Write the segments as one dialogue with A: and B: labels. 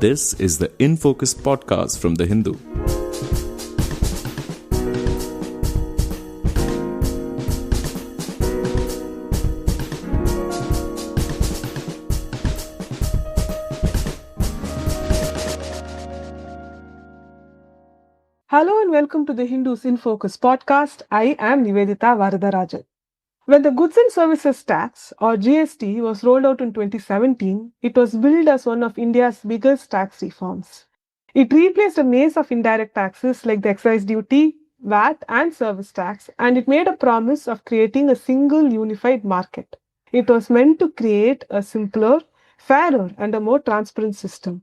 A: This is the In Focus podcast from The Hindu.
B: Hello and welcome to the Hindu's In Focus podcast. I am Nivedita Varadarajan. When the Goods and Services Tax or GST was rolled out in 2017, it was billed as one of India's biggest tax reforms. It replaced a maze of indirect taxes like the excise duty, VAT and service tax, and it made a promise of creating a single unified market. It was meant to create a simpler, fairer and a more transparent system.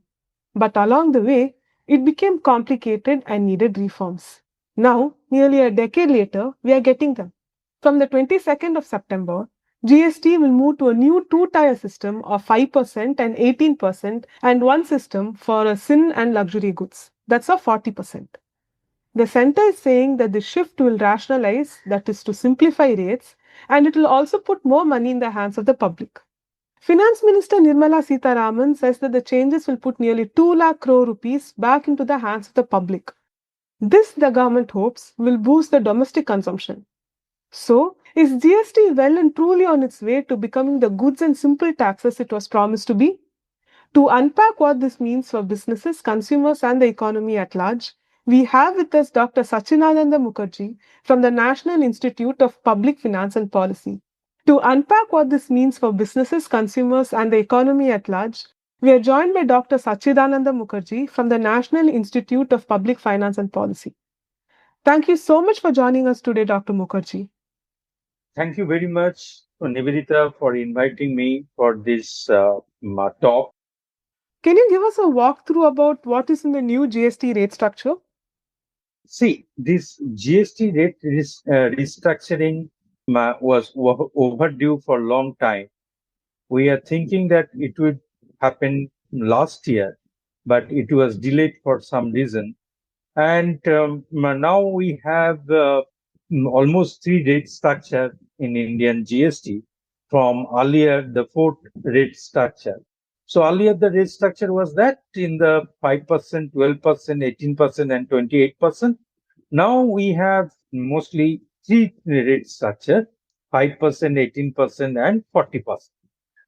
B: But along the way, it became complicated and needed reforms. Now, nearly a decade later, we are getting them. From the 22nd of September, GST will move to a new two-tier system of 5% and 18% and one system for sin and luxury goods. That's a 40%. The centre is saying that the shift will rationalise, that is to simplify rates, and it will also put more money in the hands of the public. Finance Minister Nirmala Sitharaman says that the changes will put nearly 2 lakh crore rupees back into the hands of the public. This, the government hopes, will boost the domestic consumption. So, is GST well and truly on its way to becoming the goods and simple taxes it was promised to be? To unpack what this means for businesses, consumers and the economy at large, we have with us Dr. Sachidananda Mukherjee from the National Institute of Public Finance and Policy. To unpack what this means for businesses, consumers and the economy at large, we are joined by Dr. Sachidananda Mukherjee from the National Institute of Public Finance and Policy. Thank you so much for joining us today, Dr. Mukherjee.
C: Thank you very much, Nivedita, for inviting me for this talk.
B: Can you give us a walkthrough about what is in the new GST rate structure?
C: See, this GST rate restructuring was overdue for a long time. We are thinking that it would happen last year, but it was delayed for some reason. And now we have almost three rate structure in Indian GST from earlier the fourth rate structure. So earlier the rate structure was that in the 5%, 12%, 18% and 28%. Now we have mostly three rate structure, 5%, 18% and 40%.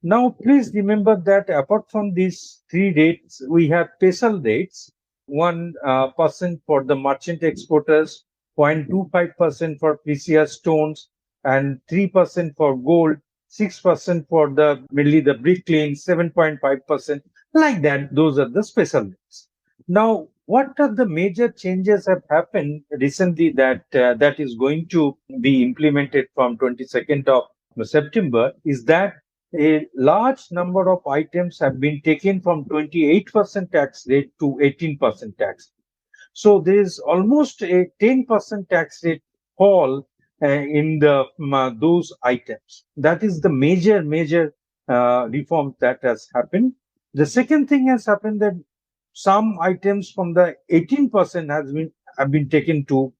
C: Now please remember that apart from these three rates, we have special rates. 1% for the merchant exporters, 0.25% for precious stones, and 3% for gold, 6% for the mainly the bricklaying, 7.5%. Like that, those are the special rates. Now, what are the major changes have happened recently that that is going to be implemented from 22nd of September is that a large number of items have been taken from 28% tax rate to 18% tax. So there is almost a 10% tax rate fall in the those items. That is the major reform that has happened. The second thing has happened that some items from the 18% have been taken to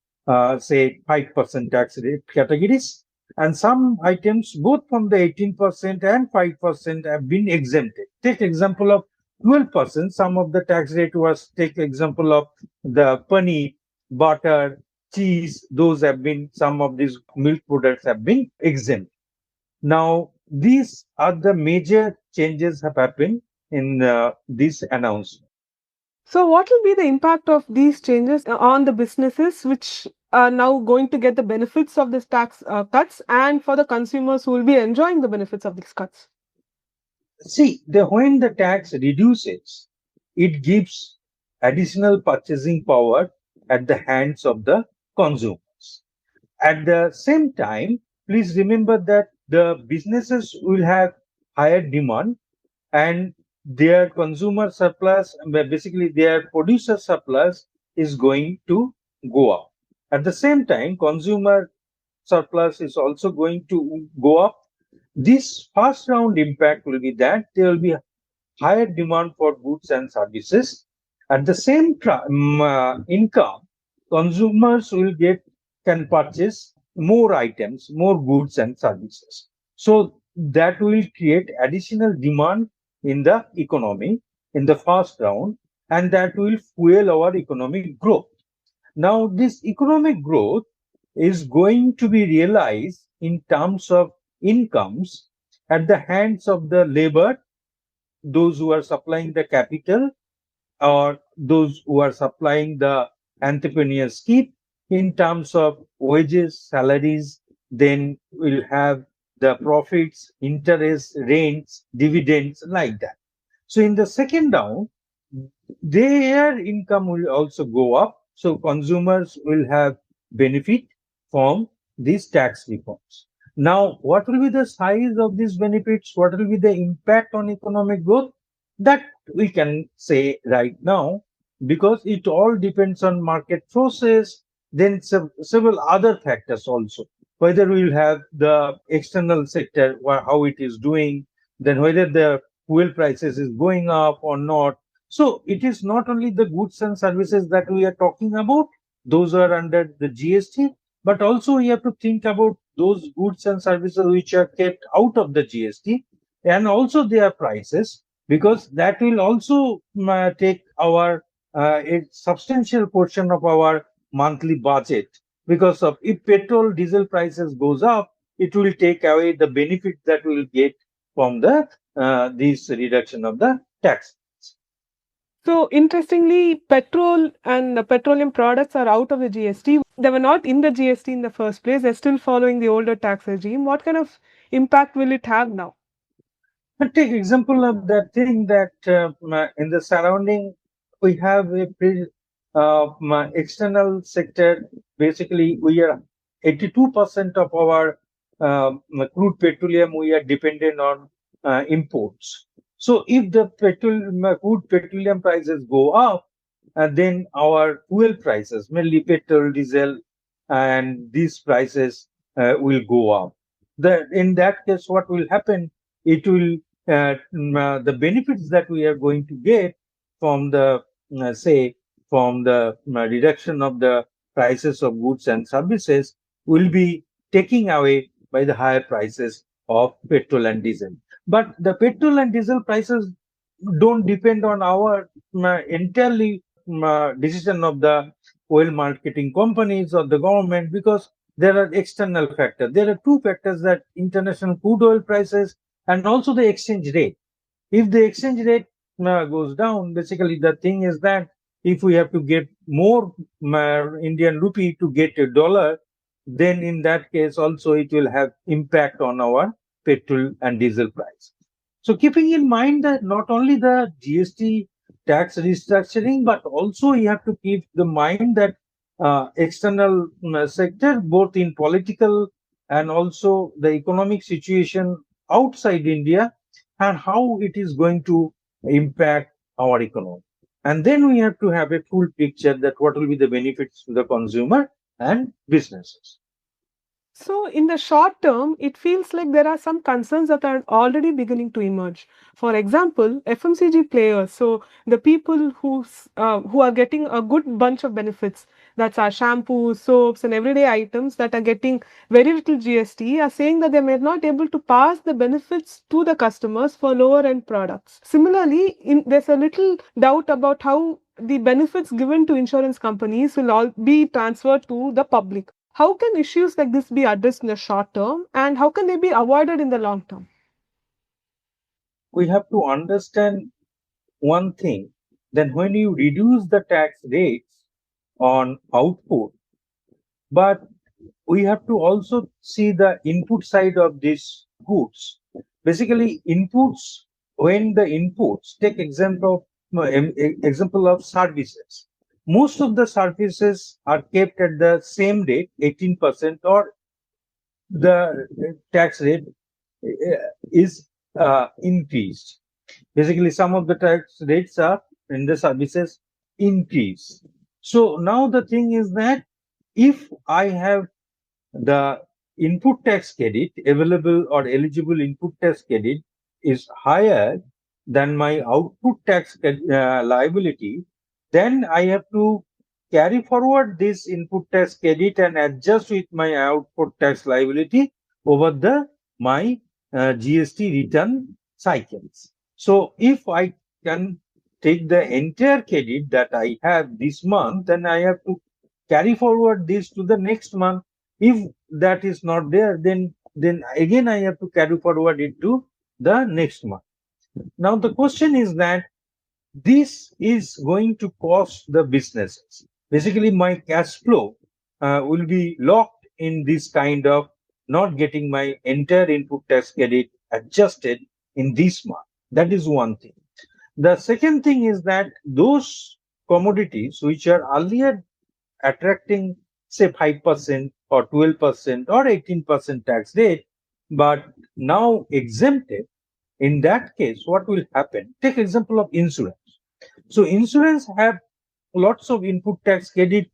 C: say 5% tax rate categories. And some items, both from the 18% and 5% have been exempted. Take example of 12%. Some of the tax rate was, take example of the paneer, butter, cheese. Those have been, some of these milk products have been exempt. Now, these are the major changes have happened in this announcement.
B: So, what will be the impact of these changes on the businesses which are now going to get the benefits of this tax cuts and for the consumers who will be enjoying the benefits of these cuts?
C: See, when the tax reduces, it gives additional purchasing power at the hands of the consumers. At the same time, please remember that the businesses will have higher demand and their consumer surplus, basically their producer surplus is going to go up. At the same time, consumer surplus is also going to go up. This first round impact will be that there will be higher demand for goods and services. At the same time, income, consumers can purchase more items, more goods and services. So that will create additional demand in the economy. in the first round, and that will fuel our economic growth. Now, this economic growth is going to be realized in terms of incomes at the hands of the labor, those who are supplying the capital, or those who are supplying the entrepreneur's keep in terms of wages, salaries. Then we'll have the profits, interest, rents, dividends, like that. So in the second round, their income will also go up. So consumers will have benefit from these tax reforms. Now, what will be the size of these benefits? What will be the impact on economic growth? That we can say right now, because it all depends on market process, then several other factors also. Whether we will have the external sector, how it is doing, then whether the fuel prices is going up or not. So it is not only the goods and services that we are talking about, those are under the GST, but also we have to think about those goods and services which are kept out of the GST, and also their prices, because that will also take our a substantial portion of our monthly budget. Because of, if petrol diesel prices goes up, it will take away the benefit that we will get from the this reduction of the tax.
B: So interestingly, petrol and petroleum products are out of the GST. They were not in the GST in the first place. They're still following the older tax regime. What kind of impact will it have now?
C: But take example of that thing that in the surrounding we have a external sector. Basically, we are 82% of our crude petroleum we are dependent on imports. So if the crude petroleum prices go up, then our fuel prices, mainly petrol, diesel, and these prices will go up. In that case, what will happen? It will the benefits that we are going to get from the say from the reduction of the prices of goods and services will be taken away by the higher prices of petrol and diesel. But the petrol and diesel prices don't depend on our entirely decision of the oil marketing companies or the government, because there are external factors. There are two factors, that international crude oil prices and also the exchange rate. If the exchange rate goes down, basically the thing is that if we have to get more Indian rupee to get a dollar, then in that case also it will have impact on our petrol and diesel price. So keeping in mind that not only the GST tax restructuring, but also you have to keep the mind that external sector, both in political and also the economic situation outside India, and how it is going to impact our economy. And then we have to have a full picture that what will be the benefits to the consumer and businesses.
B: So, in the short term, it feels like there are some concerns that are already beginning to emerge. For example, FMCG players, so the people who are getting a good bunch of benefits, that's our shampoos, soaps, and everyday items that are getting very little GST, are saying that they may not able to pass the benefits to the customers for lower end products. Similarly, there's a little doubt about how the benefits given to insurance companies will all be transferred to the public. How can issues like this be addressed in the short term, and how can they be avoided in the long term?
C: We have to understand one thing, that when you reduce the tax rates on output, but we have to also see the input side of these goods. Basically, inputs, when the inputs, take example of services. Most of the services are kept at the same rate, 18%, or the tax rate is increased. Basically, some of the tax rates are in the services increase. So now the thing is that if I have the input tax credit, available or eligible input tax credit is higher than my output tax liability, then I have to carry forward this input tax credit and adjust with my output tax liability over the my GST return cycles. So if I can take the entire credit that I have this month, and I have to carry forward this to the next month. If that is not there, then again I have to carry forward it to the next month. Now the question is that this is going to cost the businesses. Basically, my cash flow will be locked in this kind of not getting my entire input tax credit adjusted in this month. That is one thing. The second thing is that those commodities which are earlier attracting, say, 5% or 12% or 18% tax rate, but now exempted, in that case, what will happen? Take example of insurance. So insurance have lots of input tax credit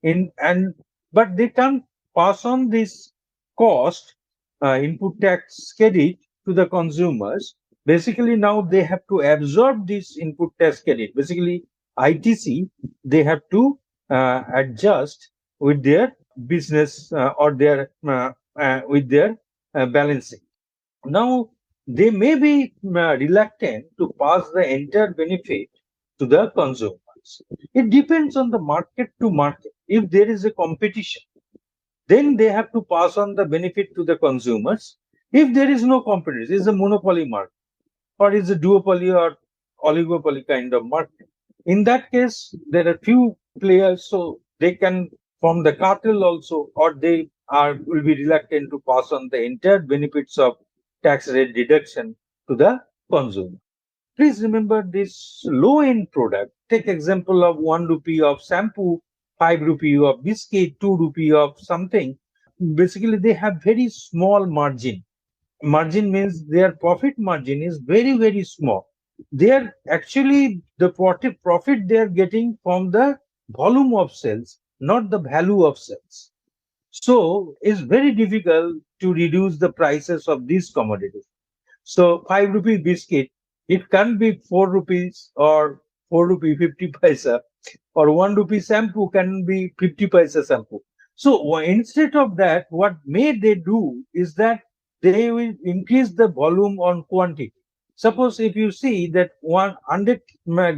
C: in, and but they can't pass on this cost, input tax credit, to the consumers. Basically, now they have to absorb this input tax credit. Basically, ITC, they have to adjust with their business or their with their balancing. Now, they may be reluctant to pass the entire benefit to the consumers. It depends on the market to market. If there is a competition, then they have to pass on the benefit to the consumers. If there is no competition, it's a monopoly market or it's a duopoly or oligopoly kind of market. In that case, there are few players, so they can form the cartel also, or they are will be reluctant to pass on the entire benefits of tax rate deduction to the consumer. Please remember this low-end product. Take example of 1 rupee of shampoo, 5 rupee of biscuit, 2 rupee of something. Basically, they have very small margin. Margin means their profit margin is very small. They are actually the profit they are getting from the volume of sales, not the value of sales. So it's very difficult to reduce the prices of these commodities. So 5 rupee biscuit, it can be 4 rupees or 4 rupee 50 paisa, or 1 rupee shampoo can be 50 paisa shampoo. So instead of that, what may they do is that they will increase the volume on quantity. Suppose if you see that 100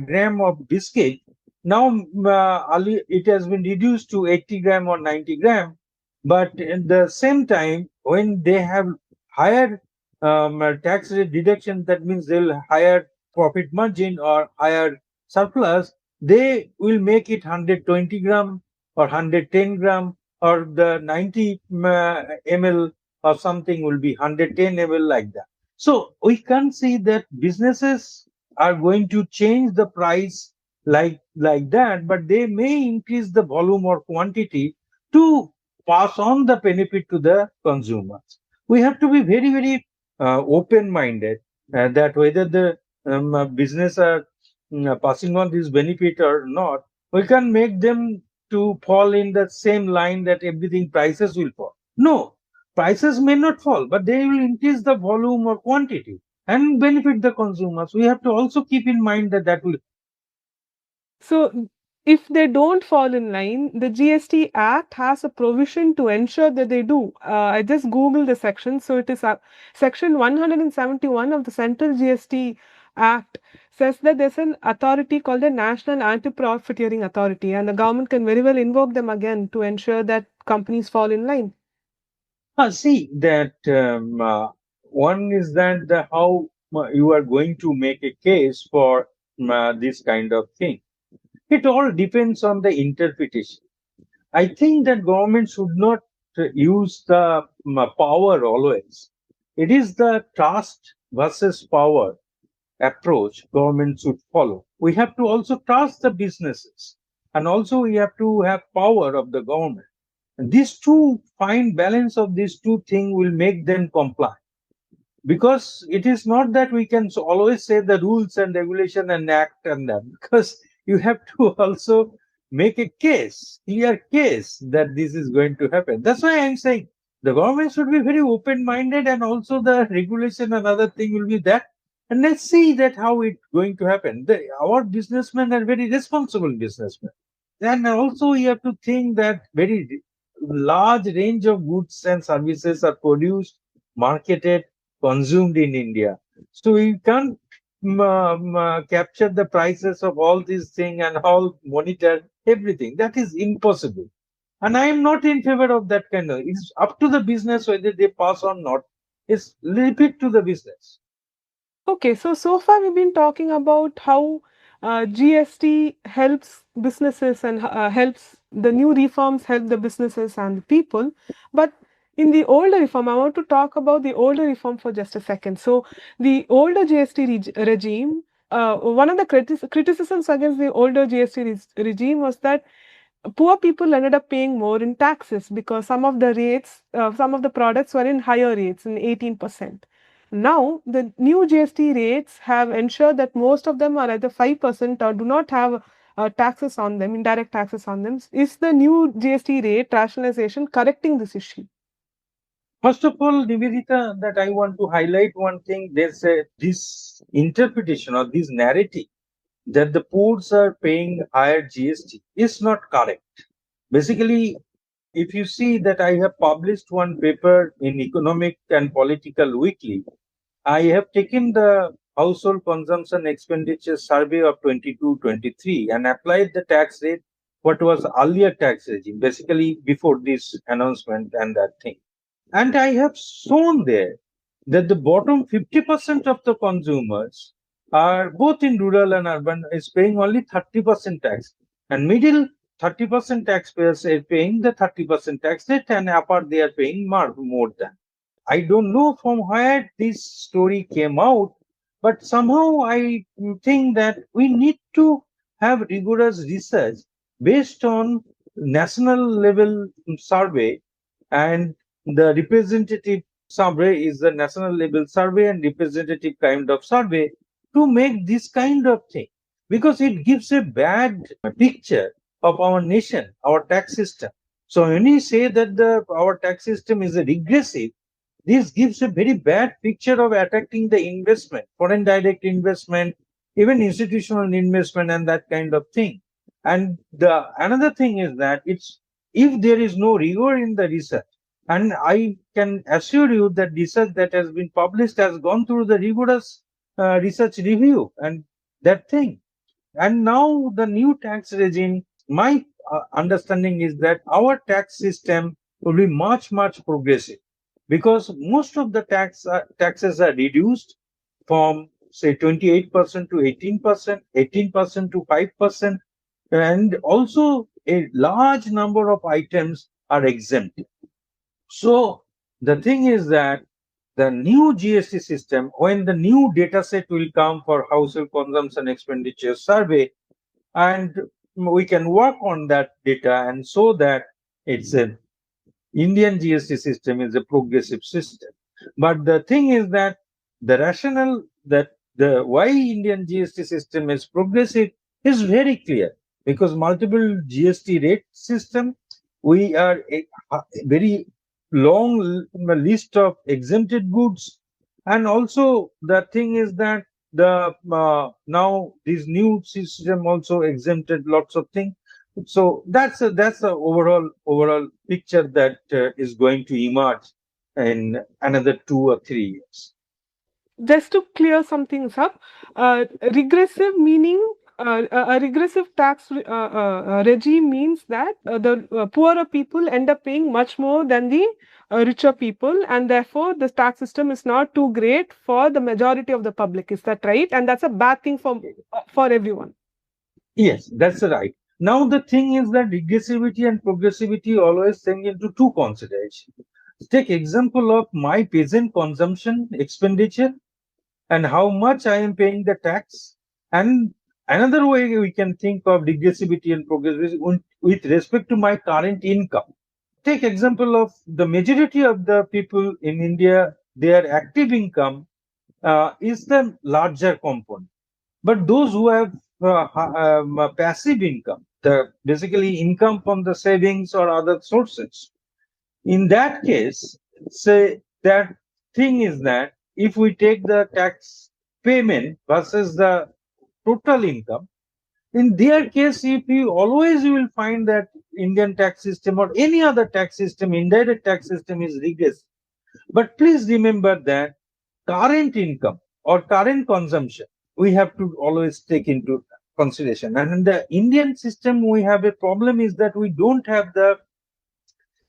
C: gram of biscuit, now it has been reduced to 80 gram or 90 gram, but at the same time, when they have higher tax rate deduction, that means they will higher profit margin or higher surplus, they will make it 120 gram or 110 gram, or the 90 ml or something will be 110 ml, like that. So we can see that businesses are going to change the price like that, but they may increase the volume or quantity to pass on the benefit to the consumers. We have to be very open-minded, that whether the business are passing on this benefit or not, we can make them to fall in the same line that everything prices will fall. No, prices may not fall, but they will increase the volume or quantity and benefit the consumers. We have to also keep in mind that that will.
B: So, if they don't fall in line, the GST Act has a provision to ensure that they do. I just googled the section. So, it is section 171 of the Central GST Act says that there's an authority called the National Anti-Profiteering Authority, and the government can very well invoke them again to ensure that companies fall in line.
C: See that one is that how you are going to make a case for this kind of thing. It all depends on the interpretation. I think that government should not use the power always. It is the trust versus power approach government should follow. We have to also trust the businesses, and also we have to have power of the government. And these two fine balance of these two things will make them comply. Because it is not that we can always say the rules and regulation and act and that, because you have to also make a clear case that this is going to happen. That's why I'm saying the government should be very open-minded, and also the regulation and other thing will be that. And let's see that how it's going to happen. Our businessmen are very responsible businessmen. And also you have to think that very large range of goods and services are produced, marketed, consumed in India. So we can't capture the prices of all these things and all monitor everything. That is impossible. And I am not in favor of that kind of. It's up to the business whether they pass or not. It's leave it to the business.
B: Okay, so far we've been talking about how GST helps businesses and helps the new reforms help the businesses and the people. But in the older reform, I want to talk about the older reform for just a second. So the older GST regime, one of the criticisms against the older GST regime was that poor people ended up paying more in taxes because some of the rates, some of the products were in higher rates, in 18%. Now, the new GST rates have ensured that most of them are either 5% or do not have taxes on them, indirect taxes on them. Is the new GST rate rationalization correcting this issue?
C: First of all, Nivedita, that I want to highlight one thing. There's this interpretation or this narrative that the pools are paying higher GST is not correct. Basically, if you see that I have published one paper in Economic and Political Weekly, I have taken the household consumption expenditure survey of 22-23 and applied the tax rate what was earlier tax regime, basically before this announcement and that thing. And I have shown there that the bottom 50% of the consumers are both in rural and urban is paying only 30% tax, and middle 30% taxpayers are paying the 30% tax rate, and upper they are paying more than. I don't know from where this story came out, but somehow I think that we need to have rigorous research based on national level survey, and the representative survey is the national level survey and representative kind of survey to make this kind of thing, because it gives a bad picture of our nation, our tax system. So when you say that our tax system is a regressive, this gives a very bad picture of attracting the investment, foreign direct investment, even institutional investment, and that kind of thing. And the another thing is that it's if there is no rigor in the research, and I can assure you that research that has been published has gone through the rigorous research review and that thing. And now the new tax regime, my understanding is that our tax system will be much progressive, because most of the taxes are reduced from say 28% to 18%, 18% to 5%, and also a large number of items are exempt. So the thing is that the new GST system, when the new data set will come for household consumption expenditure survey, and we can work on that data and so that it's a Indian GST system is a progressive system. But the thing is that the rationale that the why Indian GST system is progressive is very clear, because multiple GST rate system, we are a very long list of exempted goods, and also the thing is that the now this new system also exempted lots of things. So that's a overall picture that is going to emerge in another 2 or 3 years.
B: Just to clear some things up, regressive meaning a regressive tax regime means that the poorer people end up paying much more than the richer people, and therefore the tax system is not too great for the majority of the public. Is that right? And that's a bad thing for everyone.
C: Yes, that's right. Now the thing is that regressivity and progressivity always take into two considerations. Take example of my present consumption expenditure and how much I am paying the tax. And another way we can think of regressivity and progressivity with respect to my current income. Take example of the majority of the people in India, their active income is the larger component. But those who have passive income, the basically income from the savings or other sources, in that case, say that thing is that if we take the tax payment versus the total income, in their case, if you always you will find that Indian tax system or any other tax system, indirect tax system is regressive. But please remember that current income or current consumption, we have to always take into consideration. And in the Indian system, we have a problem is that we don't have the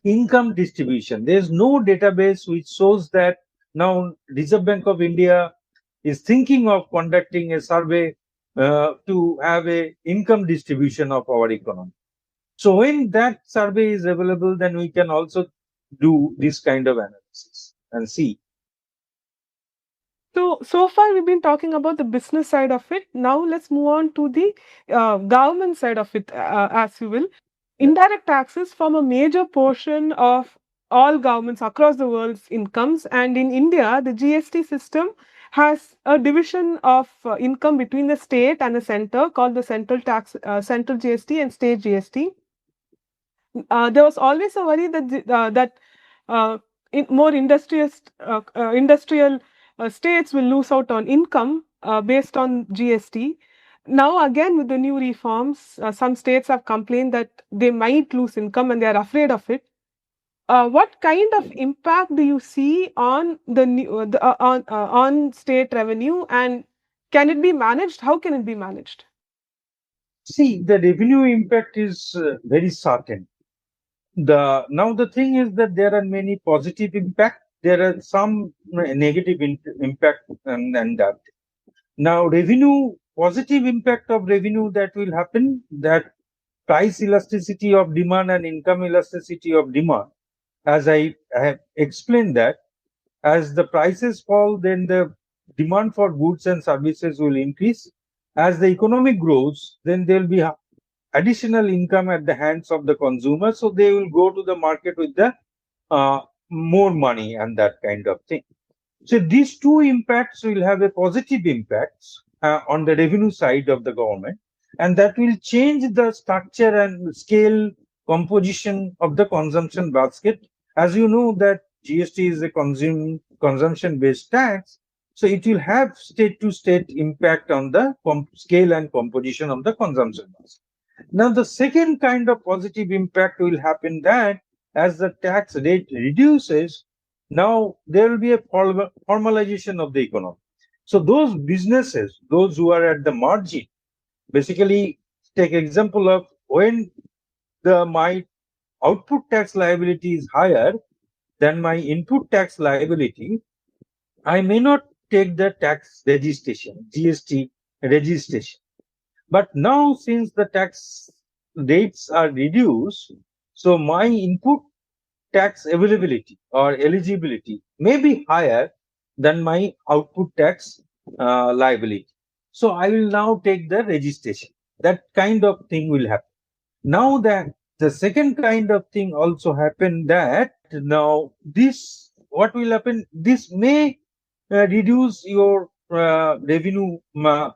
C: income distribution. There is no database which shows that now Reserve Bank of India is thinking of conducting a survey to have a income distribution of our economy. So when that survey is available, then we can also do this kind of analysis and see.
B: So far we've been talking about the business side of it. Now let's move on to the government side of it, as you will. Indirect taxes form a major portion of all governments across the world's incomes, and in India, the GST system has a division of income between the state and the center called the central GST and state GST. There was always a worry that uh, more industrial states will lose out on income based on GST. Now, again, with the new reforms, some states have complained that they might lose income and they are afraid of it. What kind of impact do you see on on state revenue, and can it be managed? How can it be managed?
C: See, the revenue impact is very certain. Now the thing is that there are many positive impact. There are some negative impact and that. Now positive impact of revenue that will happen, that price elasticity of demand and income elasticity of demand. As I have explained that as the prices fall, then the demand for goods and services will increase. As the economy grows, then there will be additional income at the hands of the consumer, so they will go to the market with the more money and that kind of thing. So these two impacts will have a positive impact on the revenue side of the government, and that will change the structure and scale composition of the consumption basket. As you know that GST is a consumption based tax, so it will have state to state impact on the scale and composition of the consumption basket. Now, the second kind of positive impact will happen that as the tax rate reduces, now there will be a formalization of the economy. So those businesses, those who are at the margin, basically take example of when my output tax liability is higher than my input tax liability, I may not take the tax registration, GST registration. But now, since the tax rates are reduced, so my input tax availability or eligibility may be higher than my output tax liability. So I will now take the registration. That kind of thing will happen. Now that the second kind of thing also happen, that now this what will happen, this may reduce your revenue,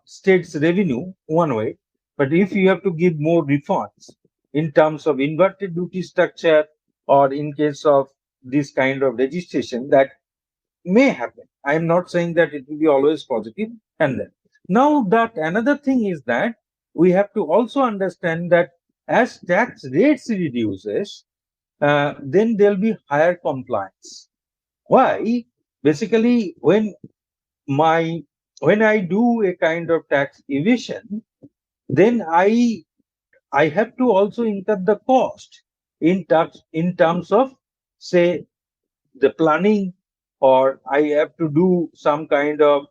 C: state's revenue one way, but if you have to give more refunds in terms of inverted duty structure or in case of this kind of registration, that may happen. I am not saying that it will be always positive. And then now that another thing is that we have to also understand that as tax rates reduces, then there will be higher compliance. Why? Basically, when I do a kind of tax evasion, then I have to also incur the cost in terms of, say, the planning, or I have to do some kind of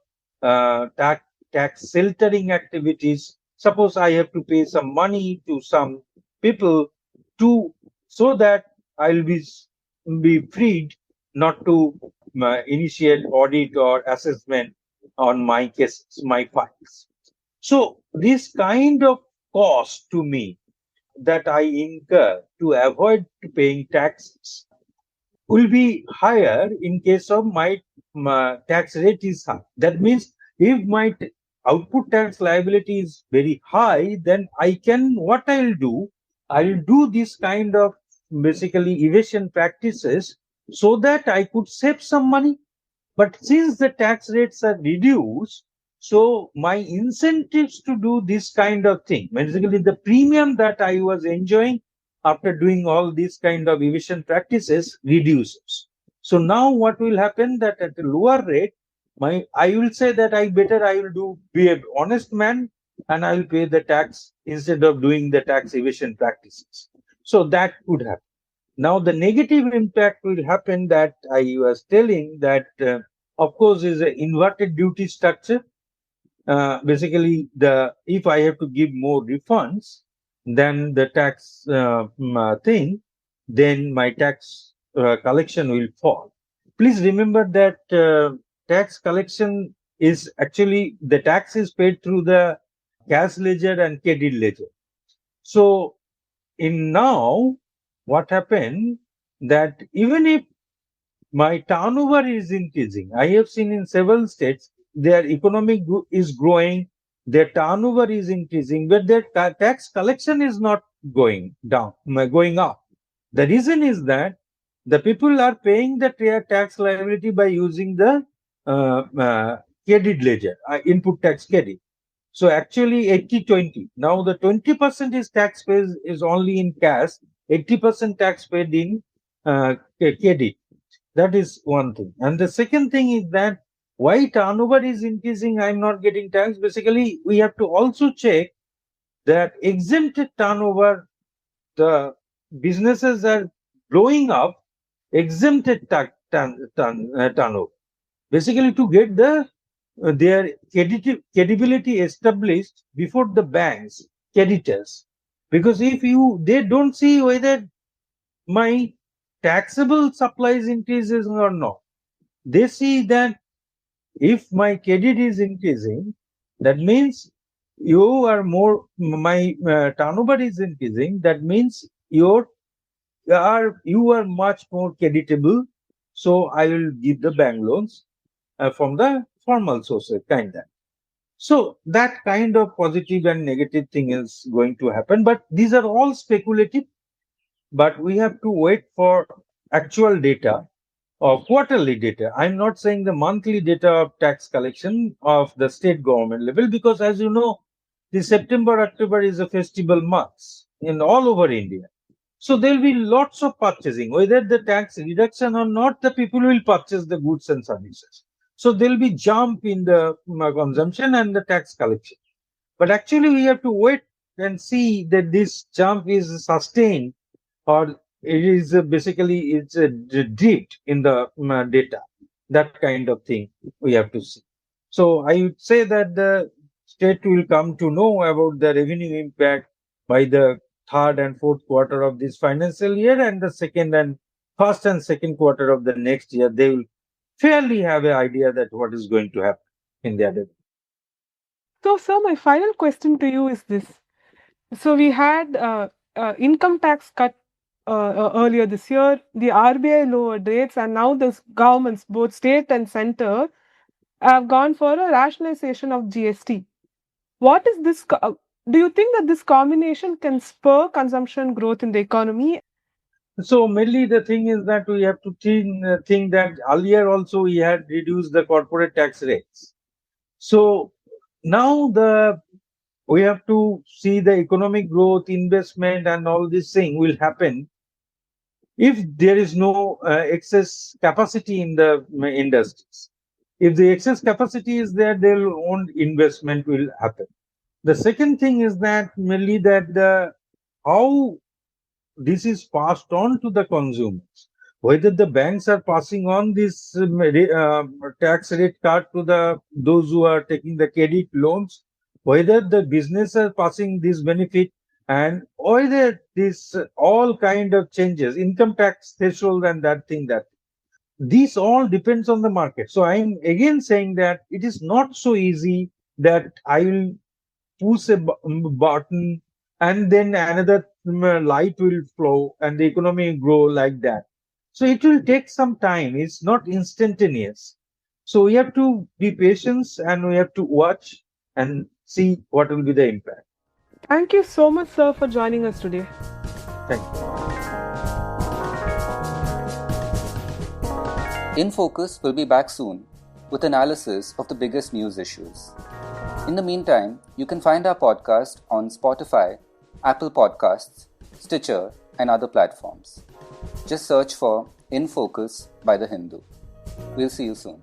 C: tax sheltering activities. Suppose I have to pay some money to some people to so that I'll be freed not to initiate audit or assessment on my cases, my files. So this kind of cost to me that I incur to avoid paying taxes will be higher in case of my tax rate is high. That means if my output tax liability is very high, then what I'll do this kind of basically evasion practices so that I could save some money. But since the tax rates are reduced, so my incentives to do this kind of thing, basically the premium that I was enjoying after doing all these kind of evasion practices reduces. So now what will happen, that at a lower rate, I will say that I will be an honest man and I will pay the tax instead of doing the tax evasion practices. So that could happen. Now the negative impact will happen that I was telling that of course is an inverted duty structure. Basically, the if I have to give more refunds than the tax thing, then my tax collection will fall. Please remember that tax collection is actually the tax is paid through the cash ledger and credit ledger. So in now, what happened that even if my turnover is increasing. I have seen in several states their is growing, their turnover is increasing, but their tax collection is not going down, going up. The reason is that the people are paying the tax liability by using the credit ledger, input tax credit. So actually 80-20. Now the 20% is tax paid is only in cash, 80% tax paid in credit. That is one thing. And the second thing is that why turnover is increasing, I'm not getting tax. Basically, we have to also check that exempted turnover, the businesses are blowing up exempted turnover. Basically, to get their credibility established before the banks, creditors. Because if they don't see whether my taxable supplies increases or not. They see that if my credit is increasing, that means my turnover is increasing. That means you are much more creditable. So I will give the bank loans from the formal sources, kind of. So that kind of positive and negative thing is going to happen. But these are all speculative. But we have to wait for actual data or quarterly data. I'm not saying the monthly data of tax collection of the state government level, because as you know, the September, October is a festival months in all over India. So there will be lots of purchasing, whether the tax reduction or not, the people will purchase the goods and services. So there will be jump in the consumption and the tax collection. But actually we have to wait and see that this jump is sustained or it is basically it's a drift in the data. That kind of thing we have to see. So I would say that the state will come to know about the revenue impact by the third and fourth quarter of this financial year, and the first and second quarter of the next year. They will fairly have an idea that what is going to happen in their revenue.
B: So, sir, my final question to you is this. So, we had income tax cut earlier this year, the RBI lowered rates, and now the governments, both state and center, have gone for a rationalization of GST. What is this? Do you think that this combination can spur consumption growth in the economy?
C: So mainly the thing is that we have to think that earlier also we had reduced the corporate tax rates. So now we have to see the economic growth, investment, and all this thing will happen if there is no excess capacity in the industries. If the excess capacity is there, their own investment will happen. The second thing is that mainly that how this is passed on to the consumers. Whether the banks are passing on this tax rate cut to those who are taking the credit loans, whether the business are passing this benefit, and whether this all kind of changes, income tax threshold and that this all depends on the market. So I'm again saying that it is not so easy that I will push a button and then another light will flow and the economy will grow like that. So it will take some time. It's not instantaneous. So we have to be patient and we have to watch and see what will be the impact.
B: Thank you so much, sir, for joining us today.
C: Thank you.
D: In Focus will be back soon with analysis of the biggest news issues. In the meantime, you can find our podcast on Spotify, Apple Podcasts, Stitcher, and other platforms. Just search for In Focus by The Hindu. We'll see you soon.